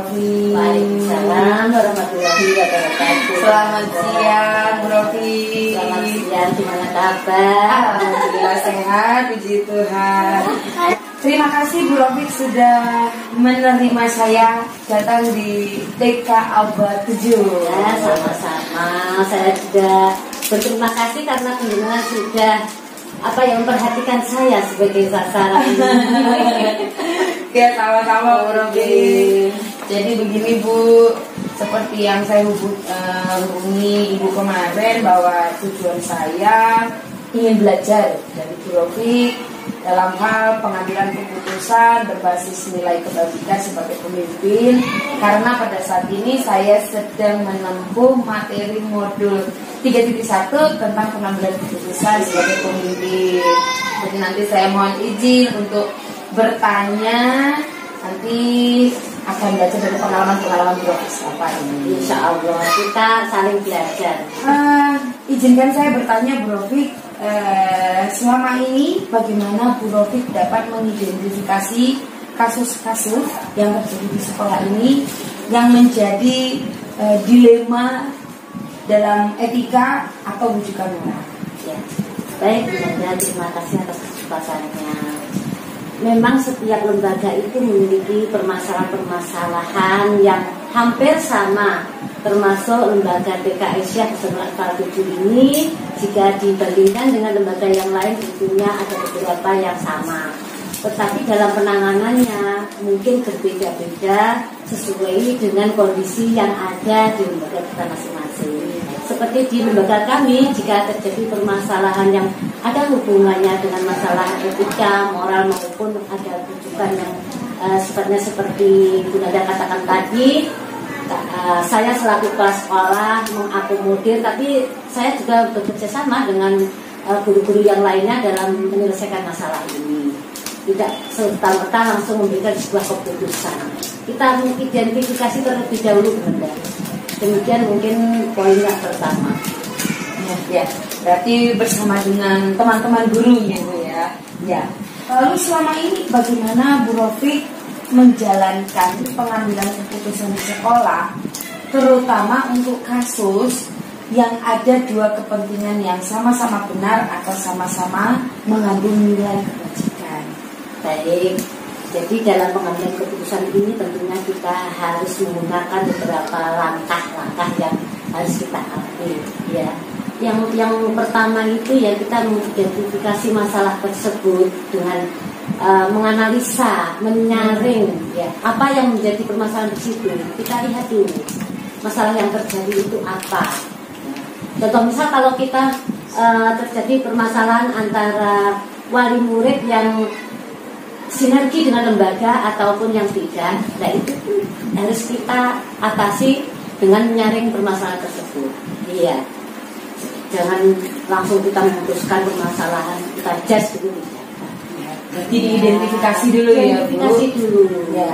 Rofi. Waalaikumsalam warahmatullahi wabarakatuh. Selamat siang Bu Rofi. Selamat siang, gimana kabar? Alhamdulillah sehat, puji Tuhan. Terima kasih Bu Rofi sudah menerima saya datang di TK Abad 7. Ya, sama-sama. Saya juga berterima kasih karena pendengar sudah memperhatikan saya sebagai sasaran. Ya, sama-sama Bu Rofi. Jadi begini Bu, seperti yang saya hubungi Ibu kemarin bahwa tujuan saya ingin belajar dari Bu Rofi dalam hal pengambilan keputusan berbasis nilai kebajikan sebagai pemimpin, karena pada saat ini saya sedang menempuh materi modul 3.1 tentang pengambilan keputusan sebagai pemimpin. Jadi nanti saya mohon izin untuk bertanya, nanti akan belajar dari pengalaman-pengalaman Bu Rofi apa ini. Insya Allah kita saling belajar. Izinkan saya bertanya Bu Rofi, selama ini bagaimana Bu Rofi dapat mengidentifikasi kasus-kasus yang terjadi di sekolah ini yang menjadi dilema dalam etika atau rujukan moral? Ya. Baik, terima kasih atas kesempatannya. Memang setiap lembaga itu memiliki permasalahan-permasalahan yang hampir sama, termasuk lembaga TK Asia Keseluruhan Para Tujuh ini. Jika dibandingkan dengan lembaga yang lain tentunya ada beberapa yang sama, tetapi dalam penanganannya mungkin berbeda-beda sesuai dengan kondisi yang ada di lembaga kita masing-masing. Seperti di lembaga kami, jika terjadi permasalahan yang ada hubungannya dengan masalah etika, moral maupun ada rujukan yang sifatnya seperti Bu Nanda katakan tadi, saya selaku kepala sekolah mengakomodir, tapi saya juga bekerja sama dengan guru-guru yang lainnya dalam menyelesaikan masalah ini. Tidak serta-merta langsung memberikan sebuah keputusan. Kita mengidentifikasi terlebih dahulu, Bu Nanda. Demikian mungkin poin yang pertama. Ya, berarti bersama dengan teman-teman gurunya Bu ya. Ya. Lalu selama ini bagaimana Bu Rofi menjalankan pengambilan keputusan di sekolah, terutama untuk kasus yang ada dua kepentingan yang sama-sama benar atau sama-sama mengandung nilai kebajikan? Baik. Jadi dalam pengambilan keputusan ini tentunya kita harus menggunakan beberapa langkah-langkah yang harus kita ambil, ya. Yang pertama itu ya kita mengidentifikasi masalah tersebut dengan menganalisa, menyaring, ya apa yang menjadi permasalahan di situ. Kita lihat dulu masalah yang terjadi itu apa. Contoh misal kalau kita terjadi permasalahan antara wali murid yang sinergi dengan lembaga ataupun yang tidak, nah itu harus kita atasi dengan menyaring permasalahan tersebut. Iya, jangan langsung kita memutuskan permasalahan kita just gitu. Jadi diidentifikasi dulu ya Bu. Identifikasi dulu. Ya.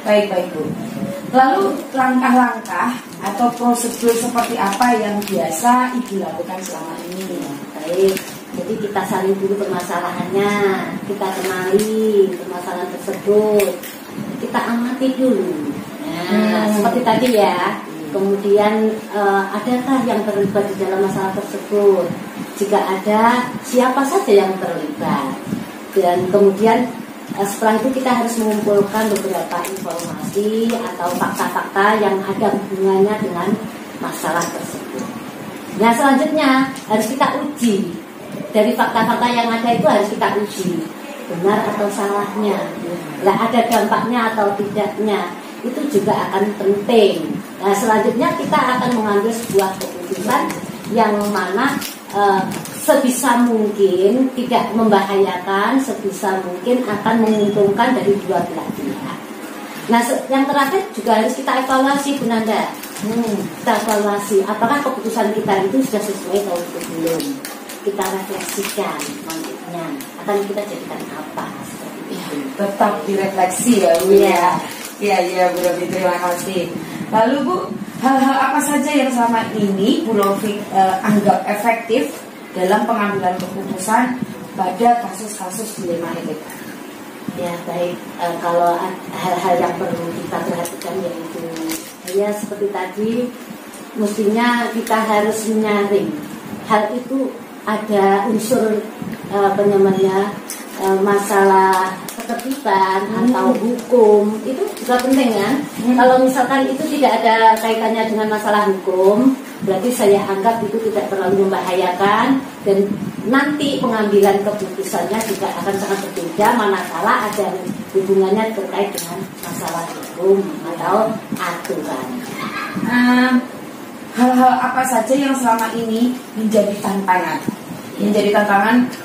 Baik Bu. Lalu langkah-langkah atau prosedur seperti apa yang biasa Ibu lakukan selama ini? Baik. Jadi kita saling dulu permasalahannya, kita kenali permasalahan tersebut, kita amati dulu. Nah, seperti tadi ya. Kemudian adakah yang terlibat di dalam masalah tersebut? Jika ada, siapa saja yang terlibat? Dan kemudian setelah itu kita harus mengumpulkan beberapa informasi atau fakta-fakta yang ada hubungannya dengan masalah tersebut. Nah, selanjutnya harus kita uji. Dari fakta-fakta yang ada itu harus kita uji benar atau salahnya. Nah, ada dampaknya atau tidaknya, itu juga akan penting. Nah, selanjutnya kita akan mengambil sebuah keputusan yang mana sebisa mungkin tidak membahayakan, sebisa mungkin akan menguntungkan dari dua belah pihak. Nah, yang terakhir juga harus kita evaluasi, Bu Nanda. Kita evaluasi apakah keputusan kita itu sudah sesuai atau belum. Kita refleksikan mantiknya, akan kita jadikan apa seperti itu. Tetap direfleksi ya Bu ya. Iya Bu Rofi, terima kasih. Lalu Bu, hal-hal apa saja yang selama ini Bu Rofi anggap efektif dalam pengambilan keputusan pada kasus-kasus dilema etika? Ya baik, kalau hal-hal yang perlu kita perhatikan yaitu ya seperti tadi, mestinya kita harus menyaring hal itu ada unsur masalah ketertiban atau hukum, itu juga penting kan. Kalau misalkan itu tidak ada kaitannya dengan masalah hukum, berarti saya anggap itu tidak terlalu membahayakan, dan nanti pengambilan keputusannya juga akan sangat berbeda manakala ada hubungannya terkait dengan masalah hukum atau aturan. Hal-hal apa saja yang selama ini menjadi tantangan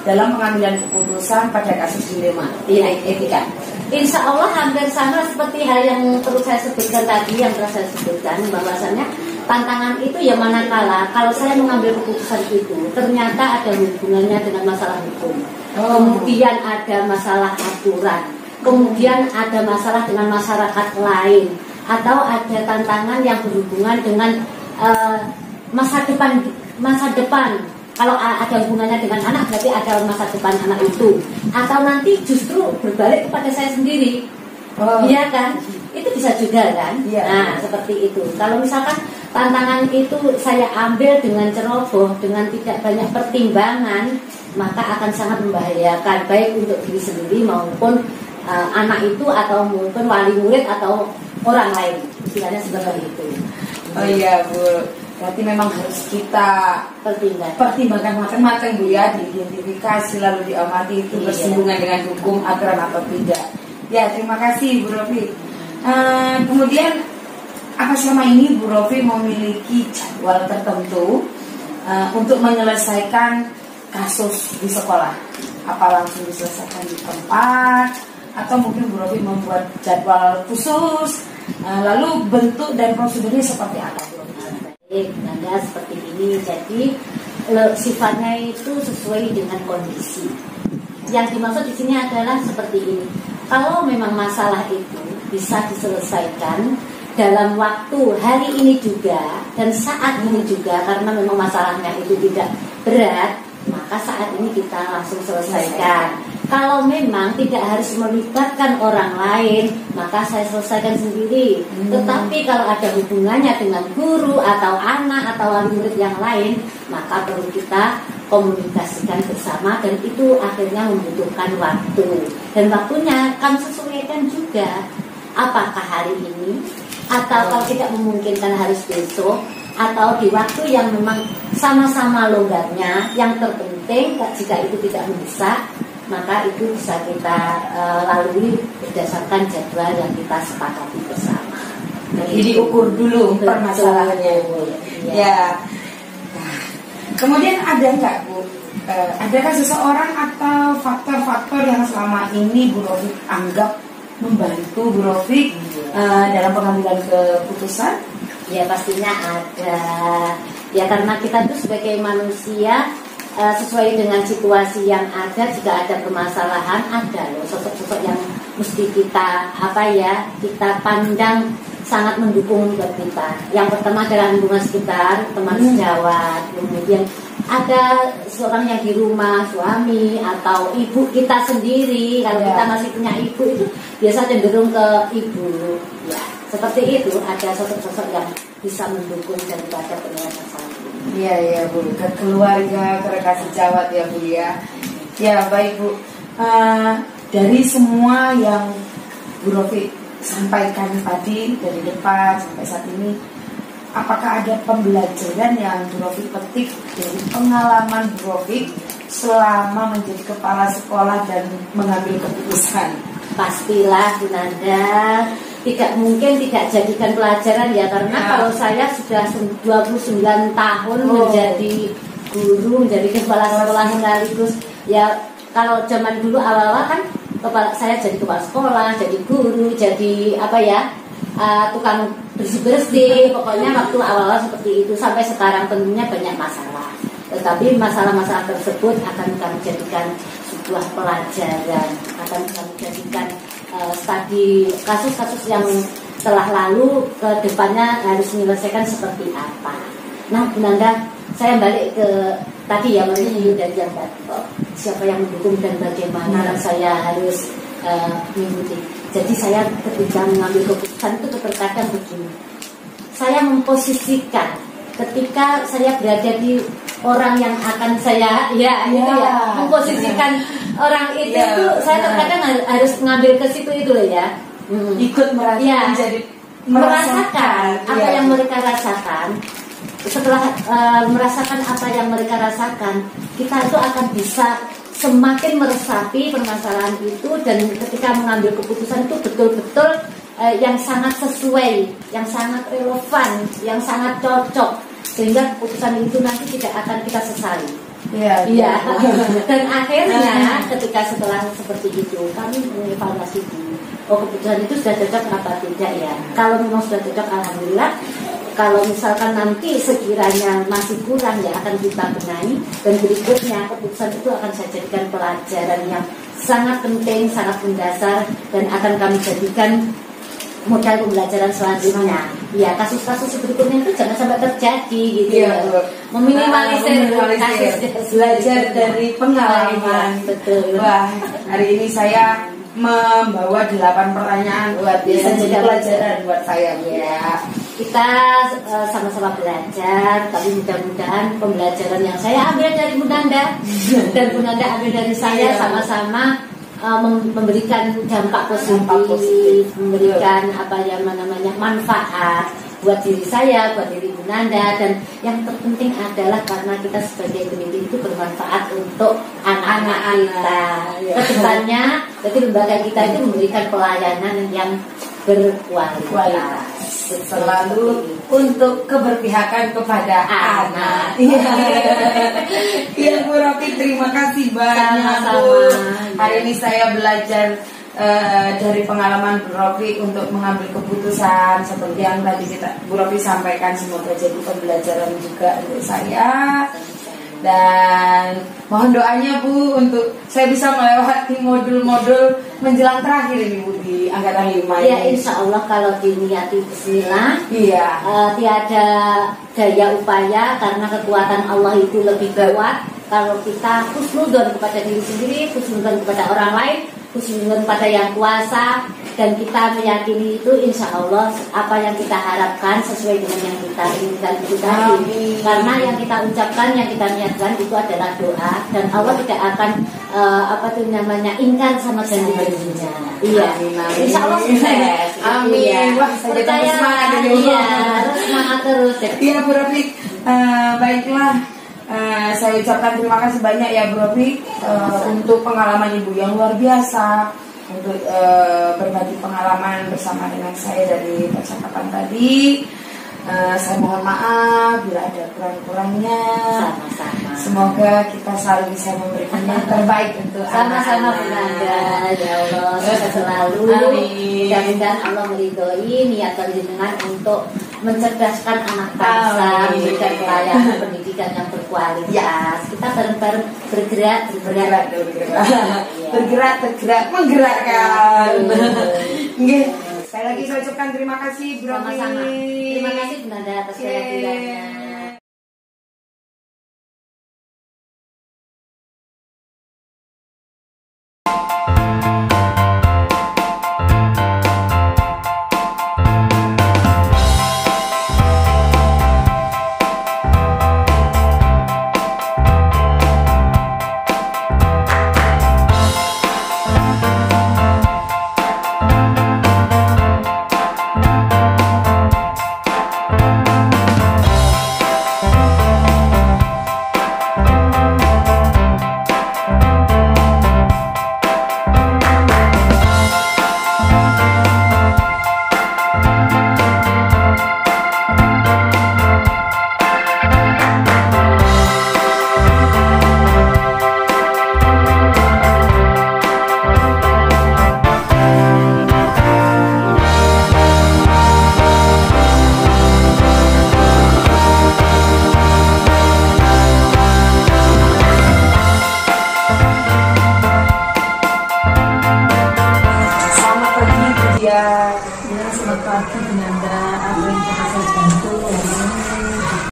dalam pengambilan keputusan pada kasus dilema etika? Insya Allah hampir sama seperti hal yang perlu saya sebutkan tadi, yang telah saya sebutkan, bahwasannya tantangan itu ya manakala kalau saya mengambil keputusan itu ternyata ada hubungannya dengan masalah hukum, kemudian ada masalah aturan, kemudian ada masalah dengan masyarakat lain, atau ada tantangan yang berhubungan dengan masa depan. Kalau ada hubungannya dengan anak, berarti ada masa depan anak itu. Atau nanti justru berbalik kepada saya sendiri. Iya kan? Itu bisa juga kan? Nah, seperti itu. Kalau misalkan tantangan itu saya ambil dengan ceroboh, dengan tidak banyak pertimbangan, maka akan sangat membahayakan baik untuk diri sendiri maupun anak itu, atau mungkin wali murid atau orang lain. Istilahnya seperti itu. Oh iya Bu, berarti memang harus kita pertimbangkan macam-macam Bu ya, diidentifikasi lalu diamati itu bersinggungan dengan hukum, aturan atau tidak. Ya, terima kasih Bu Rofi. Kemudian apa selama ini Bu Rofi memiliki jadwal tertentu untuk menyelesaikan kasus di sekolah? Apa langsung diselesaikan di tempat, atau mungkin Bu Rofi membuat jadwal khusus? Lalu bentuk dan prosedurnya seperti apa Bu Rofi? Baik, Nanda, seperti ini. Jadi sifatnya itu sesuai dengan kondisi. Yang dimaksud di sini adalah seperti ini. Kalau memang masalah itu bisa diselesaikan dalam waktu hari ini juga dan saat ini juga, karena memang masalahnya itu tidak berat, maka saat ini kita langsung selesaikan. Kalau memang tidak harus melibatkan orang lain, maka saya selesaikan sendiri. Tetapi kalau ada hubungannya dengan guru atau anak atau wali murid yang lain, maka perlu kita komunikasikan bersama, dan itu akhirnya membutuhkan waktu. Dan waktunya kan sesuaikan juga. Apakah hari ini, atau kalau tidak memungkinkan harus besok, atau di waktu yang memang sama-sama longgarnya. Yang terpenting jika itu tidak mendesak, maka itu bisa kita lalui berdasarkan jadwal yang kita sepakati bersama. Jadi diukur dulu permasalahannya Bu. Ya. Kemudian ada nggak Bu? Adakah seseorang atau faktor-faktor yang selama ini Bu Rofi anggap membantu Bu Rofi dalam pengambilan keputusan? Ya pastinya ada. Ya karena kita tuh sebagai manusia, sesuai dengan situasi yang ada, jika ada permasalahan, ada loh sosok-sosok yang mesti kita kita pandang sangat mendukung buat kita. Yang pertama adalah lingkungan sekitar, teman sejawat, kemudian ada seorang yang di rumah, suami atau ibu kita sendiri. Kalau kita masih punya ibu, itu biasa cenderung ke ibu. Ya, seperti itu, ada sosok-sosok yang bisa mendukung daripada penyelesaian masalah. Iya Bu, ke keluarga, ke rekan sejawat ya Bu ya. Ya baik Bu, dari semua yang Bu Rofi sampaikan tadi dari depan sampai saat ini, apakah ada pembelajaran yang Bu Rofi petik dari pengalaman Bu Rofi selama menjadi kepala sekolah dan mengambil keputusan? Pastilah Bu Nanda, tidak mungkin tidak jadikan pelajaran ya, karena kalau saya sudah 29 tahun menjadi guru, menjadi kepala sekolah sekaligus. Ya kalau zaman dulu awal-awal kan saya jadi kepala sekolah, jadi guru, jadi tukang bersih-bersih, pokoknya waktu awal-awal seperti itu. Sampai sekarang tentunya banyak masalah, tetapi masalah-masalah tersebut akan kami jadikan sebuah pelajaran, akan kami jadikan studi kasus-kasus yang telah lalu ke depannya harus menyelesaikan seperti apa. Nah Bu Nanda, saya balik ke tadi ya, dari yang tadi, siapa yang mendukung dan bagaimana saya harus mengikuti. Jadi saya ketika mengambil keputusan itu terkadang begini. Saya memposisikan ketika saya berada di orang yang akan saya memposisikan orang itu saya terkadang harus mengambil ke situ itu loh ya. Ikut merasakan, jadi merasakan apa yang mereka rasakan. Setelah merasakan apa yang mereka rasakan, kita itu akan bisa semakin meresapi permasalahan itu, dan ketika mengambil keputusan itu betul-betul yang sangat sesuai, yang sangat relevan, yang sangat cocok, sehingga keputusan itu nanti tidak akan kita sesali. Iya. Dan akhirnya ketika setelah seperti itu kami mengevaluasi dulu, keputusan itu sudah cocok apa tidak ya. Kalau memang sudah cocok, alhamdulillah. Kalau misalkan nanti sekiranya masih kurang, ya akan kita benahi, dan berikutnya keputusan itu akan saya jadikan pelajaran yang sangat penting, sangat mendasar, dan akan kami jadikan modal pembelajaran selanjutnya. Ya, kasus-kasus berikutnya itu jangan sampai terjadi gitu ya. Meminimalisir kasus, belajar dari pengalaman. Betul. Wah, hari ini saya membawa 8 pertanyaan buat bisa jadi pelajaran buat saya ya. Kita sama-sama belajar, tapi mudah-mudahan pembelajaran yang saya ambil dari Bu Nanda dan Bu Nanda ambil dari saya sama-sama memberikan dampak positif, memberikan apa yang namanya manfaat buat diri saya, buat diri Bu Nanda, dan yang terpenting adalah karena kita sebagai pemimpin itu bermanfaat untuk anak-anak kita. Kedepannya, jadi lembaga kita itu memberikan pelayanan yang berkualitas. Selalu untuk keberpihakan kepada anak. Iya Bu Rofi, terima kasih banyak Bu. Hari ini saya belajar dari pengalaman Bu Rofi untuk mengambil keputusan seperti yang tadi Bu Rofi sampaikan. Semoga jadi pembelajaran juga untuk saya. Dan mohon doanya Bu untuk saya bisa melewati modul-modul menjelang terakhir ini Bu di angkatan 5 ini. Ya, insya Allah kalau diniati bismillah, tiada daya upaya, karena kekuatan Allah itu lebih kuat. Kalau kita husnudon kepada diri sendiri, husnudon kepada orang lain, husnudon kepada yang kuasa, dan kita meyakini itu, insya Allah apa yang kita harapkan sesuai dengan yang kita inginkan itu tadi. Karena yang kita ucapkan, yang kita niatkan itu adalah doa, dan Allah tidak akan ingkar sama janji-janjinya. Iya, insya Allah sukses. Amin. Wah, saya percaya, harus semangat terus. Iya Bu Rofi, baiklah. Saya ucapkan terima kasih banyak ya Bu Rofi untuk pengalaman Ibu yang luar biasa, untuk berbagi pengalaman bersama dengan saya dari percakapan tadi. Saya mohon maaf bila ada kurang-kurangnya. Sama-sama. Semoga kita selalu bisa memberikan yang terbaik untuk sama-sama Bu Nanda. Ya Allah, sukses selalu. Mudah-mudahan Allah meridhoi niat jenengan untuk mencerdaskan anak bangsa, memberikan pelayanan pendidikan yang berkualitas. Kita bareng-bareng bergerak, menggerakkan. Nggih. Sekali lagi saya ucapkan terima kasih Bu Rofi. Sama-sama. Terima kasih Bu Nanda atas kehadirannya.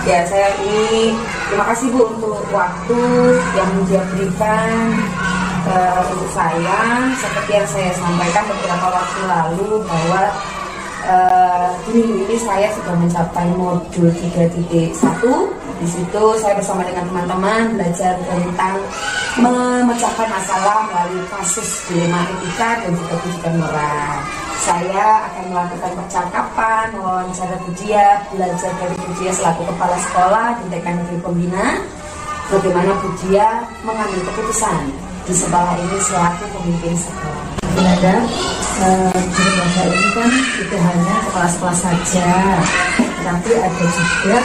Ya, saya ini terima kasih Bu untuk waktu yang dia berikan Untuk saya, seperti yang saya sampaikan beberapa waktu lalu bahwa di minggu ini saya sudah mencapai modul 3.1. Di situ saya bersama dengan teman-teman belajar tentang memecahkan masalah melalui kasus dilema etika dan juga pendidikan moral. Saya akan melakukan percakapan, wawancara Budia, belajar dari Budia selaku kepala sekolah di TK Negeri Pembina, bagaimana Budia mengambil keputusan di sekolah ini selaku pemimpin sekolah. Ada guru bahasa ini kan itu hanya kepala sekolah saja, tapi ada juga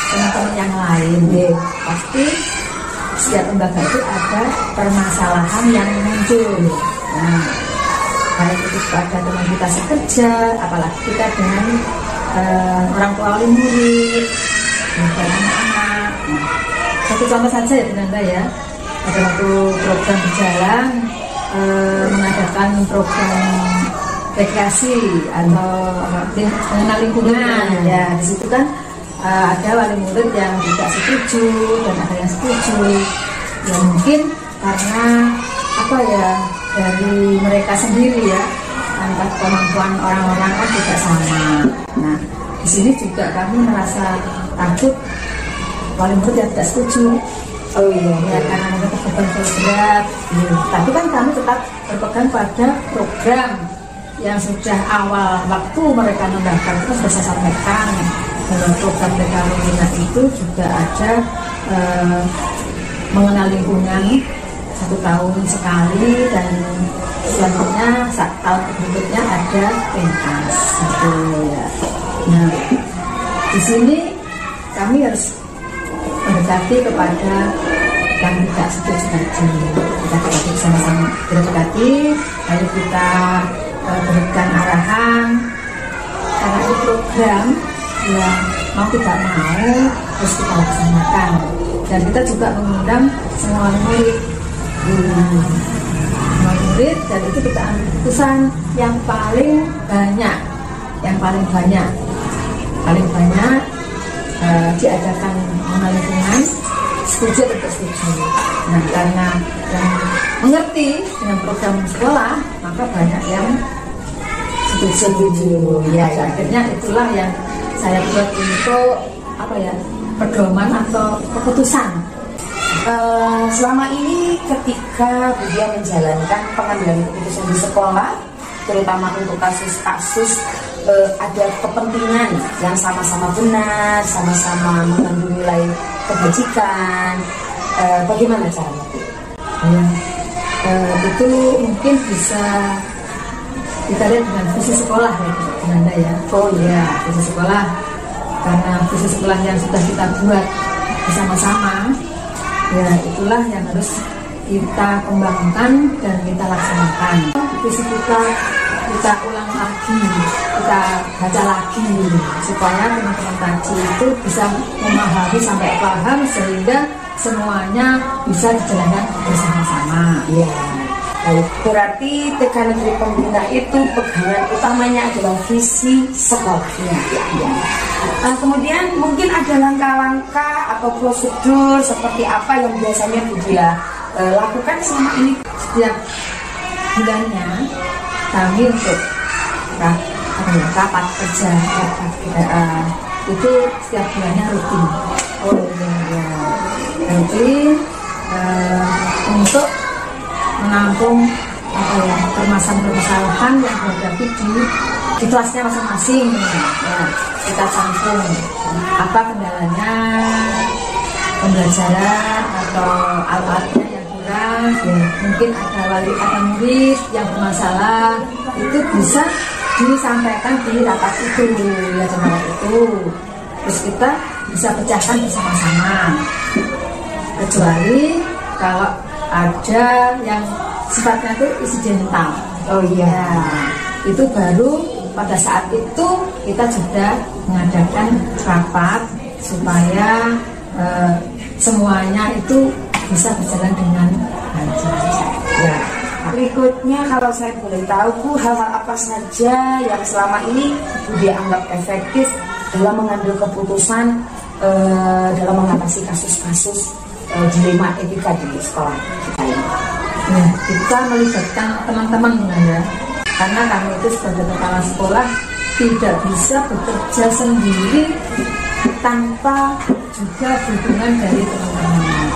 teman-teman yang lain. Pasti setiap lembaga itu ada permasalahan yang muncul. Nah, baik itu pada teman kita sekerja, apalagi kita dengan orang tua wali murid, dan anak-anak. Nah, satu contoh saja ya Bunda ya, pada waktu program berjalan mengadakan program rekreasi atau mengenal lingkungan. Ya, di situ kan ada wali murid yang tidak setuju dan ada yang setuju. Ya mungkin karena apa ya, dari mereka sendiri ya, antara kemampuan orang-orang kan tidak sama. Nah, di sini juga kami merasa takut wali murid yang tidak setuju. Oh iya, ya, karena mereka terbeban berat. Tapi kan kami tetap berpegang pada program yang sudah awal waktu mereka mendaftar itu sudah saya sampaikan. Dalam program TK itu juga ada mengenal lingkungan 1 tahun sekali, dan selanjutnya tahun berikutnya ada pentas gitu ya. Nah, di sini kami harus mendekati kepada yang tidak setuju tadi. Kita dekati sama-sama, kita dekati, lalu kita berikan arahan, karena ini program yang mau tidak mau harus kita laksanakan. Dan kita juga mengundang semua murid, dan itu kita ambil keputusan yang paling banyak diadakan mengenal lingkungan, setuju atau tidak setuju. Nah, karena yang mengerti dengan program sekolah, maka banyak yang setuju. Ya, akhirnya itulah yang saya buat untuk apa ya, pedoman atau keputusan. Selama ini ketika Budia menjalankan pengambilan keputusan di sekolah, terutama untuk kasus-kasus ada kepentingan yang sama-sama benar, sama-sama mengandung nilai kebajikan, bagaimana caranya? Itu mungkin bisa kita lihat dengan visi sekolah ya Bunda ya. Oh iya, visi sekolah, karena visi sekolah yang sudah kita buat bersama-sama, ya itulah yang harus kita kembangkan dan kita laksanakan. Visi kita ulang lagi, kita baca lagi supaya teman-teman tadi itu bisa memahami sampai paham, sehingga semuanya bisa dijalankan bersama-sama. Ya, berarti TK Negeri Pembina itu pegangan utamanya adalah visi sekolah. Ya. Kemudian mungkin ada langkah-langkah atau prosedur seperti apa yang biasanya Budia lakukan selama ini? Setiap bulannya kami untuk rapat kerja itu setiap bulannya rutin. Rutin untuk menampung permasalahan yang dihadapi di kelasnya masing-masing. Ya, kita tampung apa kendalanya, pembelajaran atau alat-alatnya yang kurang. Ya, mungkin ada murid yang bermasalah, itu bisa disampaikan di rapat itu, ya rapat itu. Terus kita bisa pecahkan bersama-sama. Kecuali kalau ada yang sifatnya itu insidental. Oh iya, itu baru pada saat itu kita sudah mengadakan rapat supaya semuanya itu bisa berjalan dengan lancar. Ya. Berikutnya kalau saya boleh tahu Bu, hal-hal apa saja yang selama ini Budia anggap efektif dalam mengambil keputusan dalam mengatasi kasus-kasus dilema etika di sekolah kita ini? Ya, kita melibatkan teman-teman ya, karena kami itu sebagai kepala sekolah tidak bisa bekerja sendiri tanpa juga dukungan dari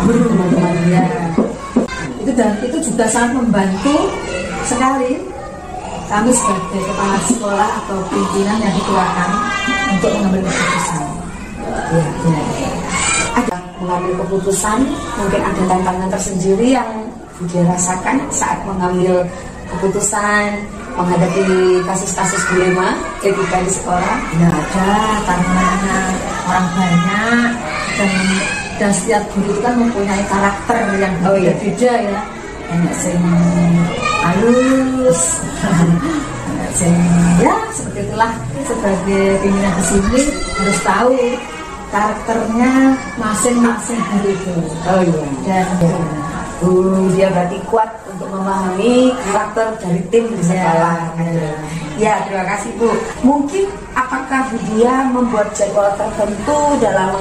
teman-teman ya. Itu juga sangat membantu sekali kami sebagai kepala sekolah atau pimpinan yang dikeluarkan untuk mengambil keputusan. Ya. Ada mengambil keputusan, mungkin ada tantangan tersendiri yang dia rasakan saat mengambil keputusan menghadapi kasus-kasus dilema ketika di sekolah. Ya ada, karena orang banyak dan setiap guru itu kan mempunyai karakter yang berbeda ya. Banyak yang halus, ya seperti itulah. Sebagai pimpinan di sini harus tahu karakternya masing-masing guru itu. Dan dia berarti kuat untuk memahami karakter dari tim di sekolah. Ya, terima kasih Bu. Mungkin apakah Bu Dia membuat jadwal tertentu dalam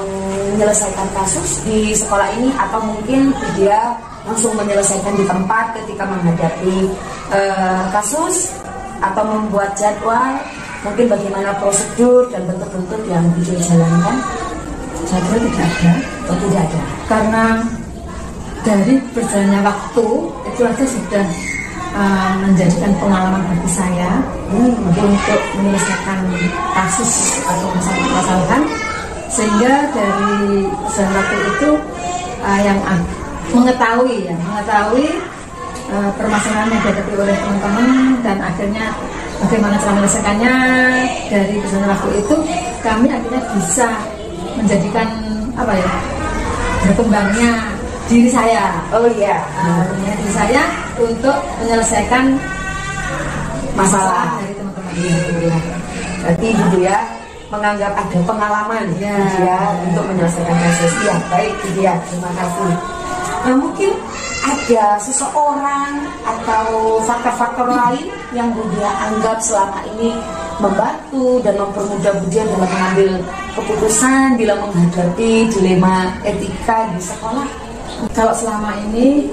menyelesaikan kasus di sekolah ini, atau mungkin Bu Dia langsung menyelesaikan di tempat ketika menghadapi kasus, atau membuat jadwal, mungkin bagaimana prosedur dan bentuk-bentuk yang Bu Dia jalankan? Saya kira tidak ada. Tidak ada. Karena dari berjalannya waktu itu aja sudah menjadikan pengalaman bagi saya untuk menyelesaikan kasus atau masalah-masalahan, sehingga dari berjalan waktu itu yang mengetahui permasalahan yang dihadapi oleh teman-teman, dan akhirnya bagaimana cara menyelesaikannya. Dari berjalan waktu itu kami akhirnya bisa menjadikan berkembangnya diri saya. Diri saya untuk menyelesaikan masalah dari teman-teman. Berarti Bu Dia menganggap ada pengalaman untuk menyelesaikan kasus. Ya, baik Bu Dia, terima kasih. Nah, mungkin ada seseorang atau faktor-faktor lain yang Bu Dia anggap selama ini membantu dan mempermudah Bu Dia dalam mengambil keputusan bila menghadapi dilema etika di sekolah. Kalau selama ini,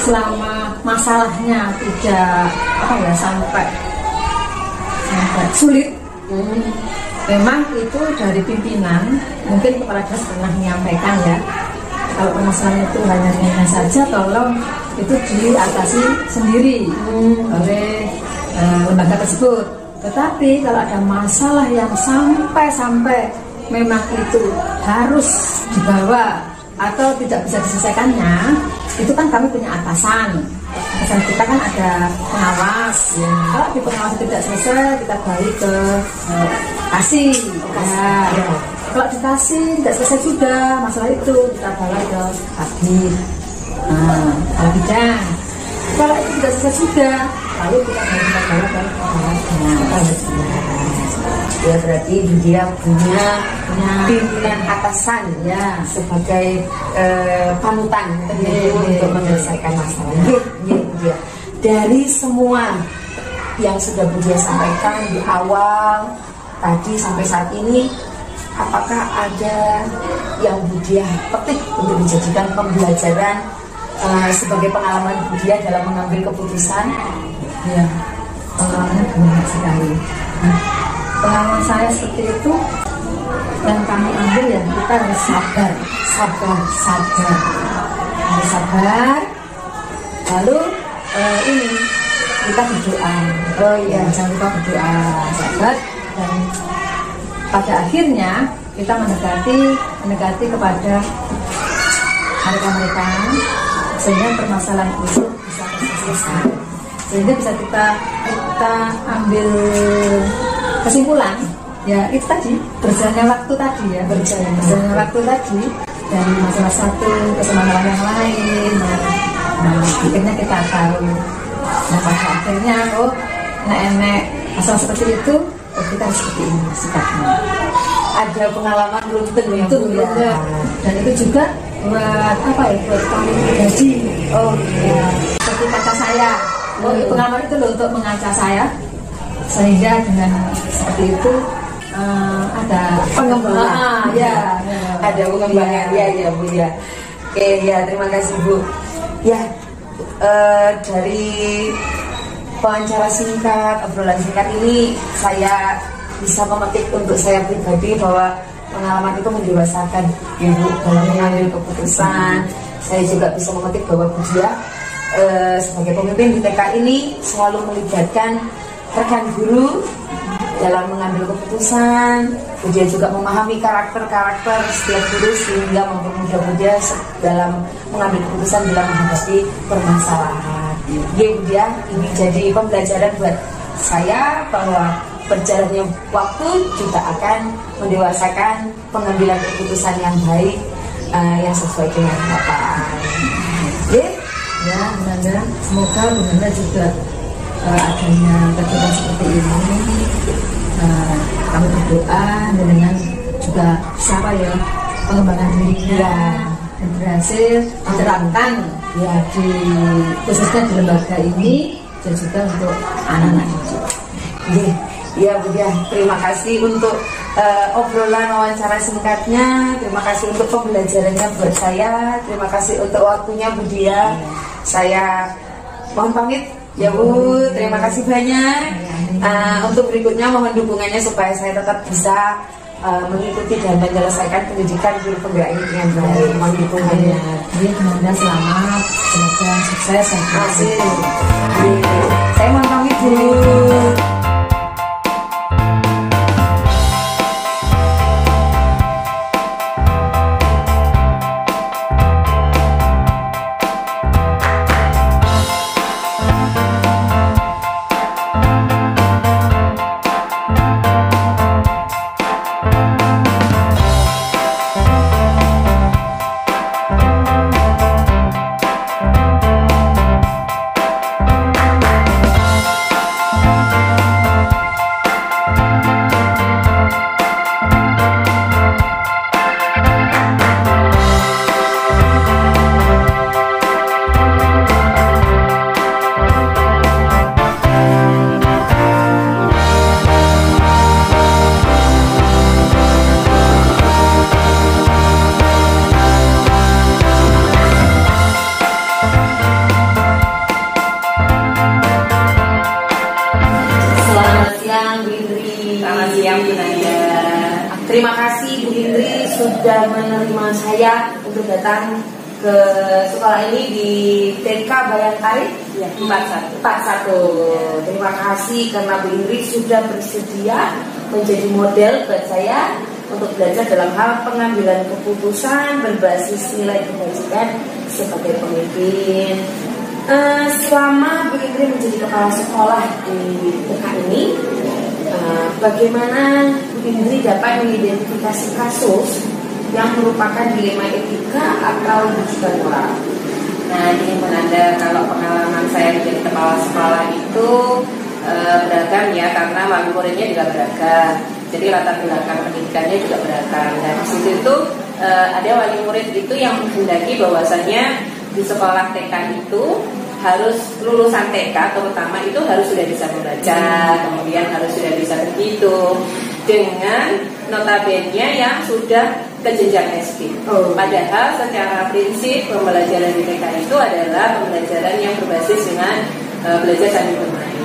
selama masalahnya tidak sampai sulit, memang itu dari pimpinan, mungkin kepala dinas pernah menyampaikan ya, kalau permasalahan itu hanya ringan saja, tolong itu diatasi sendiri oleh lembaga tersebut. Tetapi kalau ada masalah yang sampai memang itu harus dibawa atau tidak bisa diselesaikannya, itu kan kami punya atasan. Atasan kita kan ada pengawas. Kalau di pengawas tidak selesai, kita balik ke kasih. Kalau dikasih tidak selesai juga masalah itu, kita balik ke kabit, kalau bidang. Kalau itu tidak selesai juga, lalu kita balik ke pengawas. Ya, berarti Dia punya pimpinan atasan sebagai panutan untuk menyelesaikan masalah. Dia. Dari semua yang sudah Bu Dia sampaikan di awal tadi sampai saat ini, apakah ada yang Bu Dia petik untuk dijadikan pembelajaran sebagai pengalaman Bu Dia dalam mengambil keputusan? Ya, pengalaman banyak sekali. Pengalaman saya seperti itu yang kami ambil, ya kita harus sabar, harus sabar. Lalu ini kita berdoa. Jangan lupa berdoa, sabar, dan pada akhirnya kita mendekati kepada mereka, sehingga permasalahan itu bisa selesai, sehingga bisa kita ambil kesimpulan. Ya itu tadi, berjalannya waktu tadi dari masalah satu ke masalah yang lain. Akhirnya kita tahu. Pada akhirnya enek masalah seperti itu, kita harus seperti ini sikapnya. Ada pengalaman beruntun ya. Dan itu juga buat buat kami pribadi. Seperti kata saya, pengalaman itu untuk mengancam saya, sehingga dengan seperti itu ada pengembangan. Ada pengembangan. Ya Bu ya. Oke ya, terima kasih Bu. Ya, dari wawancara singkat, obrolan singkat ini saya bisa memetik untuk saya pribadi bahwa pengalaman itu mendewasakan Ibu dalam mengambil keputusan. Saya juga bisa memetik bahwa Bu Dia sebagai pemimpin di TK ini selalu melibatkan rekan guru dalam mengambil keputusan. Bu Dia juga memahami karakter-karakter setiap guru sehingga mempermudah Bu Dia dalam mengambil keputusan dalam menghadapi permasalahan. Ya Bu Dia, ini jadi pembelajaran buat saya bahwa berjalannya waktu juga akan mendewasakan pengambilan keputusan yang baik, yang sesuai dengan harapan. Ya, Bunda, semoga Bunda juga adanya kegiatan seperti ini, kami berdoa dengan juga siapa ya pengembangan dirinya dan berhasil diterapkan ya di khususnya di lembaga ini dan juga untuk anak-anak didik. Ya Bu Dia, terima kasih untuk obrolan wawancara singkatnya. Terima kasih untuk pembelajarannya buat saya. Terima kasih untuk waktunya Bu Dia. Saya mohon pamit ya Bu. Terima kasih banyak. Untuk berikutnya mohon dukungannya supaya saya tetap bisa mengikuti dan menyelesaikan pendidikan guru penggerak ini dengan baik. Mohon dukungannya. Jadi semoga selamat, semoga sukses. Terima kasih. Saya mohon pamit Bu. Terima kasih Bu Indri sudah menerima saya untuk datang ke sekolah ini di TK Bayangkari 41. Terima kasih karena Bu Indri sudah bersedia menjadi model buat saya untuk belajar dalam hal pengambilan keputusan berbasis nilai kebajikan sebagai pemimpin. Selama Bu Indri menjadi kepala sekolah di TK ini, bagaimana Bu Indri dapat mengidentifikasi kasus yang merupakan dilema etika atau rujukan moral? Nah, ini menanda kalau pengalaman saya menjadi kepala sekolah itu beragam ya, karena wali muridnya juga beragam. Jadi latar belakang pendidikannya juga beragam. Dan di situ itu ada wali murid itu yang menghendaki bahwasanya di sekolah TK itu harus lulusan TK terutama itu harus sudah bisa membaca, kemudian harus sudah bisa berhitung, dengan notabene yang sudah ke jenjang SD. Padahal secara prinsip pembelajaran di TK itu adalah pembelajaran yang berbasis dengan belajar sambil bermain.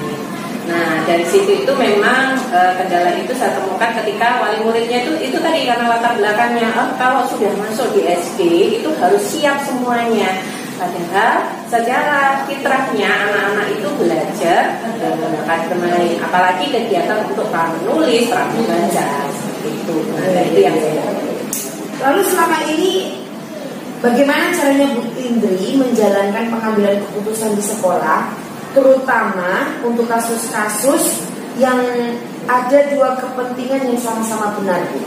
Nah, dari situ itu memang kendala itu saya temukan ketika wali muridnya itu tadi karena latar belakangnya kalau sudah masuk di SD itu harus siap semuanya. Padahal secara fitrahnya anak-anak itu belajar menggunakan bermain, apalagi kegiatan untuk menulis, membaca seperti itu. Nah, itu yang saya lakukan. Lalu selama ini bagaimana caranya Bu Indri menjalankan pengambilan keputusan di sekolah, terutama untuk kasus-kasus yang ada dua kepentingan yang sama-sama benar, Bu?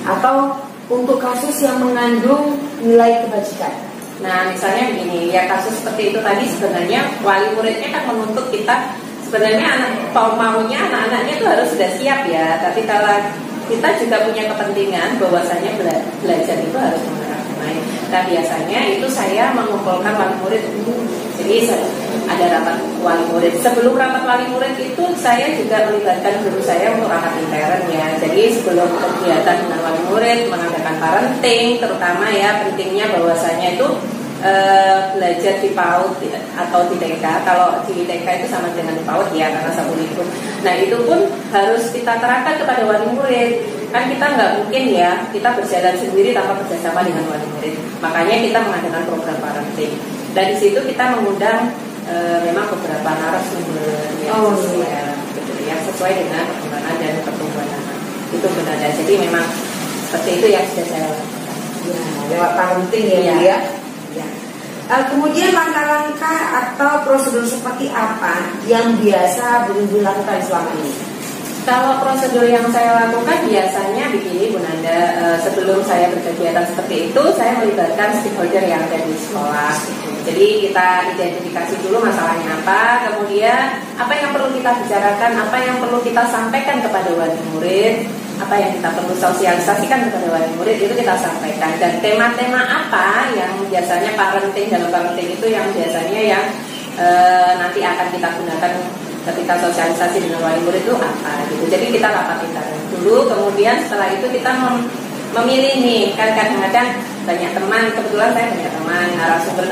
Atau untuk kasus yang mengandung nilai kebajikan? Nah, misalnya begini, ya kasus seperti itu tadi sebenarnya wali muridnya kan menuntut kita sebenarnya maunya anak-anaknya itu harus sudah siap ya. Tapi kalau kita juga punya kepentingan bahwasanya belajar itu harus menggunakan bermain. Nah, biasanya itu saya mengumpulkan wali murid dulu. Jadi ada rapat wali murid. Sebelum rapat wali murid itu saya juga melibatkan guru saya untuk rapat intern ya. Jadi sebelum kegiatan dengan wali murid mengadakan parenting, terutama ya pentingnya bahwasanya itu belajar di PAUD atau di TK. Kalau di TK itu sama dengan di PAUD ya, karena satu kurikulum. Nah itu pun harus kita terapkan kepada wali murid. Kan kita nggak mungkin ya kita berjalan sendiri tanpa kerjasama dengan wali murid. Makanya kita mengadakan program parenting. Dan di situ kita mengundang memang beberapa narasumber yang sesuai dengan perkembangan dan pertumbuhan anak. Itu benar. Jadi memang seperti itu yang sudah saya lakukan. Ya, lewat parenting ya, Bu ya. Ya. Kemudian langkah-langkah atau prosedur seperti apa yang biasa Bu Indri lakukan selama ini? Kalau prosedur yang saya lakukan biasanya begini Bu Nanda, sebelum saya berkegiatan seperti itu saya melibatkan stakeholder yang ada di sekolah. Jadi kita identifikasi dulu masalahnya apa, kemudian apa yang perlu kita bicarakan, apa yang perlu kita sampaikan kepada wali murid, apa yang kita perlu sosialisasikan kepada wali murid itu kita sampaikan. Dan tema-tema apa yang biasanya dalam parenting itu yang biasanya yang nanti akan kita gunakan ketika sosialisasi dengan wali murid itu apa gitu. Jadi kita rapat internal dulu, kemudian setelah itu kita memilih nih, kan kadang-kadang banyak teman, kebetulan saya banyak teman, narasumber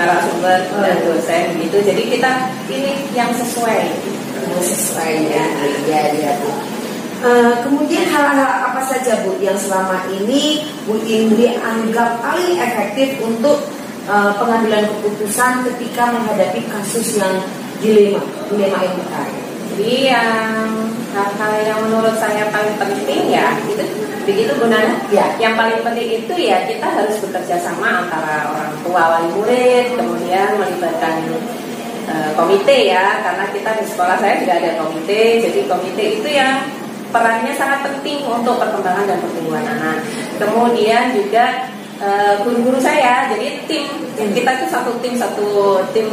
dan dosen gitu. Jadi kita pilih yang sesuai ya. Ya, Bu. Kemudian hal-hal apa saja Bu yang selama ini Bu Indri anggap paling efektif untuk pengambilan keputusan ketika menghadapi kasus yang dilema yang berkait? Jadi yang hal-hal yang menurut saya paling penting ya itu begitu Bu Nana. Ya. Yang paling penting itu ya kita harus bekerja sama antara orang tua wali murid, kemudian melibatkan komite ya, karena kita di sekolah saya juga ada komite. Jadi komite itu yang perannya sangat penting untuk perkembangan dan pertumbuhan anak. Kemudian juga guru-guru saya, jadi tim kita itu satu tim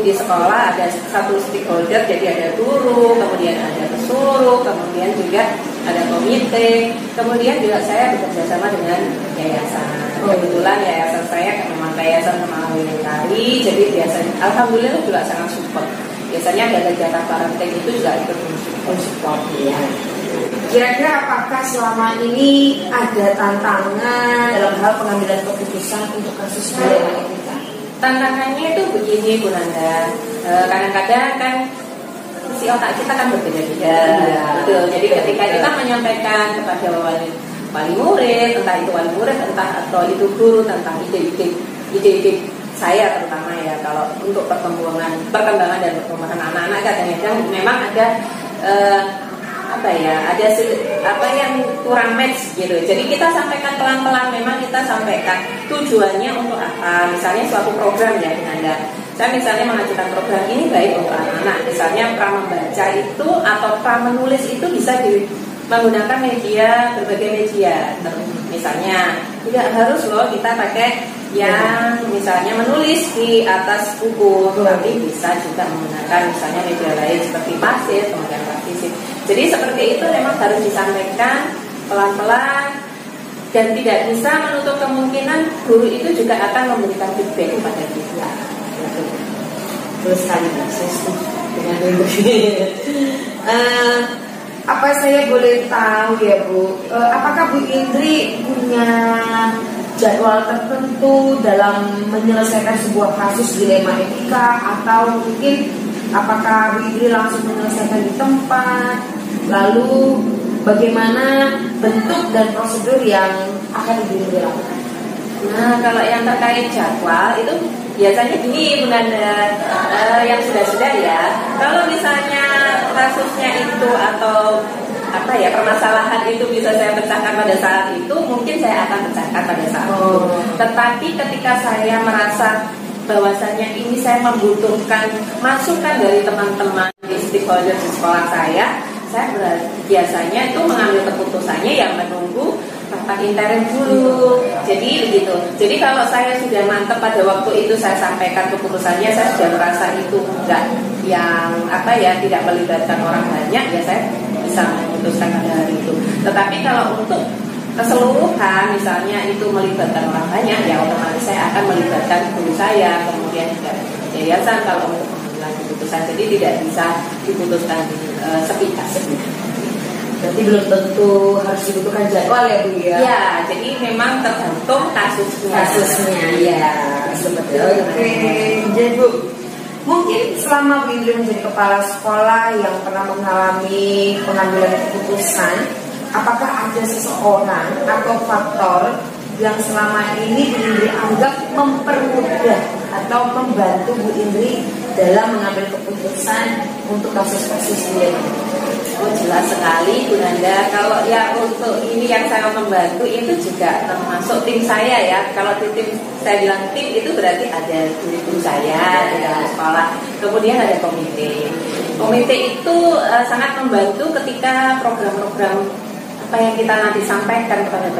di sekolah, ada satu stakeholder, jadi ada guru, kemudian ada pesuruh, kemudian juga ada komite, kemudian juga saya bekerja sama dengan yayasan. Kebetulan yayasan saya memang yayasan Kemalawi Lestari, jadi biasanya alhamdulillah juga sangat support. Biasanya ada kegiatan parenting itu juga ikut support ya. Kira-kira apakah selama ini ada tantangan dalam hal pengambilan keputusan untuk kasus dilema etika? Tantangannya itu begini Bu Nanda, kadang-kadang kan isi otak kita kan berbeda-beda, gitu. Jadi ketika kita menyampaikan kepada wali murid, entah itu wali murid, entah atau itu guru tentang ide-ide saya terutama ya, kalau untuk perkembangan dan perkembangan anak-anak kadang-kadang memang ada ada yang kurang match gitu. Jadi kita sampaikan pelan-pelan, memang kita sampaikan tujuannya untuk apa. Misalnya suatu program ya Anda, saya misalnya mengajukan program ini baik untuk anak-anak. Misalnya pra membaca itu atau pra menulis itu bisa menggunakan berbagai media. Misalnya tidak harus loh kita pakai yang misalnya menulis di atas buku, tapi bisa juga menggunakan misalnya media lain seperti pasir, kemudian praktisi. Jadi seperti itu memang harus disampaikan pelan-pelan dan tidak bisa menutup kemungkinan guru itu juga akan memberikan feedback kepada kita. Terus sekali saya setuju dengan ini. Apa saya boleh tahu ya Bu, apakah Bu Indri punya jadwal tertentu dalam menyelesaikan sebuah kasus dilema etika, atau mungkin apakah Bu Indri langsung menyelesaikan di tempat? Lalu bagaimana bentuk dan prosedur yang akan Bu Indri lakukan? Nah, kalau yang terkait jadwal itu biasanya gini Bu Nanda, yang sudah ya. Kalau misalnya kasusnya itu atau permasalahan itu bisa saya pecahkan pada saat itu, mungkin saya akan pecahkan pada saat itu. Tetapi ketika saya merasa bahwasanya ini saya membutuhkan masukan dari teman-teman di stakeholder di sekolah saya biasanya itu mengambil keputusannya yang menunggu rapat intern dulu. Jadi begitu. Jadi kalau saya sudah mantap pada waktu itu saya sampaikan keputusannya, saya sudah merasa itu enggak tidak melibatkan orang banyak, ya saya bisa memutuskan pada hari itu. Tetapi kalau untuk keseluruhan misalnya itu melibatkan orang banyak, ya otomatis saya akan melibatkan guru saya, kemudian juga yayasan kalau untuk mengambil keputusan. Jadi tidak bisa diputuskan sepihak. Berarti belum tentu harus dibutuhkan jadwal ya Bu ya? Ya, jadi memang tergantung kasusnya ya. Oke, jadi Bu, mungkin selama Bu Indri menjadi kepala sekolah yang pernah mengalami pengambilan keputusan, apakah ada seseorang atau faktor yang selama ini Bu Indri anggap mempermudah atau membantu Bu Indri dalam mengambil keputusan untuk kasus-kasus ini? Oh, jelas sekali Bu Nanda. Kalau ya untuk ini yang sangat membantu itu juga termasuk tim saya ya. Kalau di tim saya bilang tim itu berarti ada guru saya di dalam sekolah. Kemudian ada komite. Komite itu sangat membantu ketika program-program apa yang kita nanti sampaikan kepada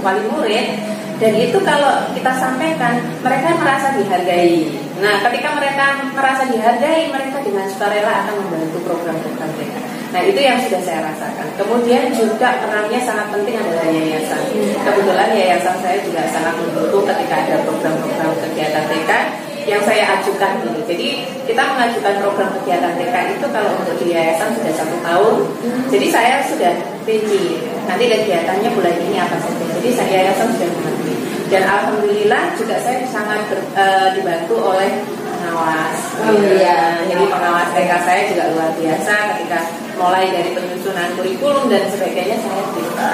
wali murid. Dan itu kalau kita sampaikan, mereka merasa dihargai. Nah, ketika mereka merasa dihargai, mereka dengan sukarela akan membantu program-program mereka. Nah, itu yang sudah saya rasakan. Kemudian juga perannya sangat penting adalah yayasan. Kebetulan yayasan saya juga sangat mendukung ketika ada program-program kegiatan TK yang saya ajukan dulu. Jadi kita mengajukan program kegiatan TK itu kalau untuk di yayasan sudah 1 tahun. Jadi saya sudah rinci. Nanti kegiatannya bulan ini apa saja. Jadi saya yayasan sudah mengerti. Dan alhamdulillah juga saya sangat dibantu oleh pengawas. Oh iya. Jadi pengawas TK saya juga luar biasa ketika mulai dari penyusunan kurikulum dan sebagainya saya alhamdulillah.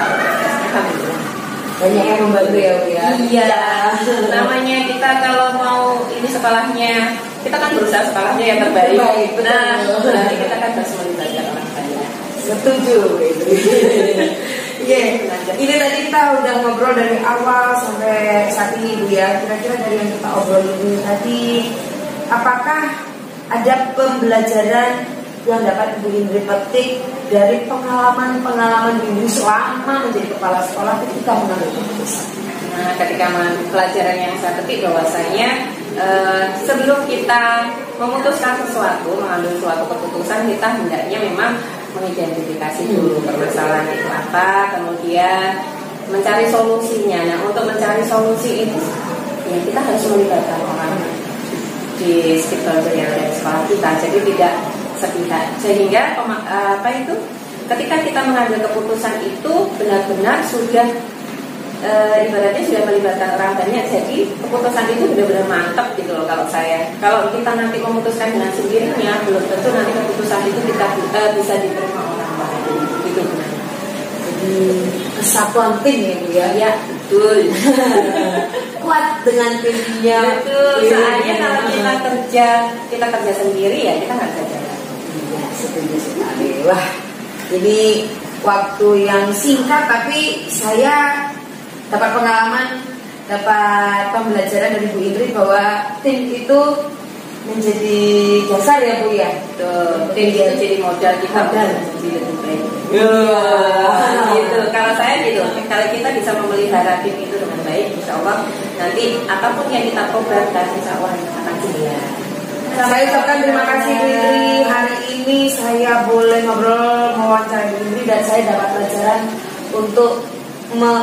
Banyak yang membantu ya Bu ya. Iya. Namanya kita kalau mau ini sekolahnya, kita kan berusaha sekolahnya yang terbaik. Nah, berarti kita kan harus melibatkan orang banyak. Setuju gitu. Iya, ini tadi kita udah ngobrol dari awal sampai saat ini Bu ya. Kira-kira dari yang kita obrolin ini tadi, apakah ada pembelajaran yang dapat Ibu Indri petik dari pengalaman-pengalaman Ibu selama menjadi kepala sekolah ketika mengambil keputusan? Nah, ketika pelajaran yang saya petik bahwasanya sebelum kita memutuskan sesuatu, mengambil suatu keputusan, kita hendaknya memang mengidentifikasi dulu permasalahan itu apa, kemudian mencari solusinya. Nah, untuk mencari solusi itu, ya kita harus melibatkan orang di stakeholder yang ada di sekolah kita. Jadi tidak sepihak. Sehingga ketika kita mengambil keputusan itu benar-benar sudah ibaratnya sudah melibatkan orang banyak, jadi keputusan itu benar-benar mantap gitu loh. Kalau kita nanti memutuskan dengan sendirinya, belum tentu nanti keputusan itu kita bisa diterima orang lain gitu. Jadi kesatuan tim ya Bu ya. Ya betul. Kuat dengan timnya. Betul. Soalnya kalau kita kerja sendiri ya kita nggak bisa jalan. Iya, setuju sekali. Wah, jadi waktu yang singkat tapi saya dapat pengalaman, dapat pembelajaran dari Bu Indri bahwa tim itu menjadi dasar ya Bu ya. Tim itu jadi modal kita jadi lebih baik. Gitu. Kalau saya gitu, kalau kita bisa memelihara tim itu dengan baik, insya Allah nanti apapun yang kita programkan, insya Allah akan jalan. Saya ucapkan terima kasih Bu Indri. Hari ini saya boleh ngobrol mewawancara Bu Indri dan saya dapat pelajaran untuk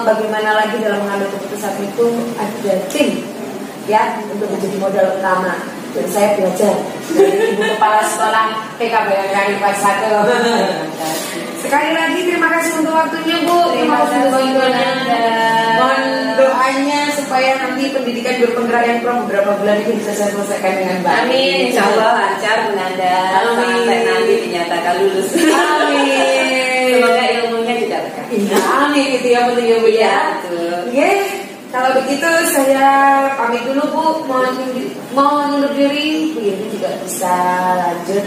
bagaimana lagi dalam mengambil keputusan itu ada tim ya untuk menjadi modal utama. Dan saya belajar dari Ibu Kepala Sekolah PKBM kelas 1. Sekali lagi terima kasih untuk waktunya Bu. Terima kasih untuk bantuannya. Mohon doanya supaya nanti pendidikan berpenggerak yang beberapa bulan ini bisa saya selesaikan dengan baik. Amin. Insya Allah lancar Bu Nanda. Sampai nanti dinyatakan lulus. Amin. Semoga ilmunya juga berkah. Iya, amin itu ya penting ya Bu ya. Oke. Kalau begitu saya pamit dulu Bu, mohon undur diri. Bu Indri juga bisa lanjut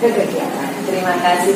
ke kegiatan. Terima kasih.